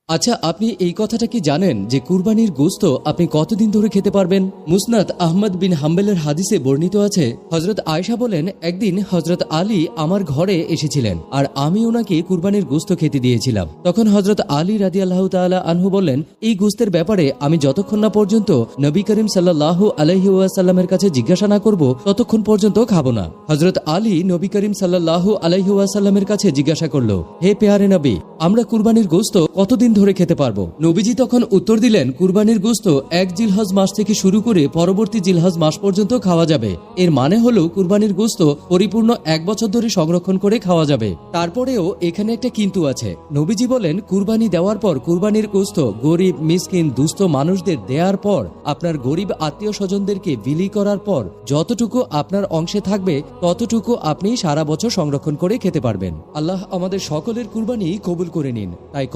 আচ্ছা, আপনি এই কথাটা কি জানেন যে কুরবানির গোশত আপনি কতদিন ধরে খেতে পারবেন? মুসনাদ আহমদ বিন হাম্বলের হাদিসে বর্ণিত আছে, হযরত আয়েশা বলেন, একদিন হযরত আলী আমার ঘরে এসেছিলেন আর আমি ওনাকে কুরবানির গোশত খেতে দিয়েছিলাম। তখন হযরত আলী রাদিয়াল্লাহু তাআলা আনহু বললেন, এই গোশতের ব্যাপারে আমি যতক্ষণ না পর্যন্ত নবী করিম সাল্লাল্লাহু আলাইহি ওয়াসাল্লামের কাছে জিজ্ঞাসা না করব ততক্ষণ পর্যন্ত খাবো না। হযরত আলী নবী করিম সাল্লাল্লাহু আলাইহি ওয়াসাল্লামের কাছে জিজ্ঞাসা করলো, হে পেয়ারে নবী, আমরা কুরবানির গোশত কতদিন ধরে খেতে পারবো? নবীজি তখন উত্তর দিলেন, কুরবানির গোশত এক জিলহজ মাস থেকে শুরু করে পরবর্তী জিলহজ মাস পর্যন্ত খাওয়া যাবে। এর মানে হলো কুরবানির গোশত পরিপূর্ণ 1 বছর ধরে সংরক্ষণ করে খাওয়া যাবে। তারপরেও এখানে একটা কিন্তু আছে। নবীজি বলেন, কুরবানি দেওয়ার পর কুরবানির গোশত গরিব, মিসকিন, দুস্থ মানুষদের দেওয়ার পর, আপনার গরিব আত্মীয় স্বজনদেরকে বিলি করার পর যতটুকু আপনার অংশে থাকবে ততটুকু আপনি সারা বছর সংরক্ষণ করে খেতে পারবেন। আল্লাহ আমাদের সকলের কুরবানি কবুল করে নিন। তাই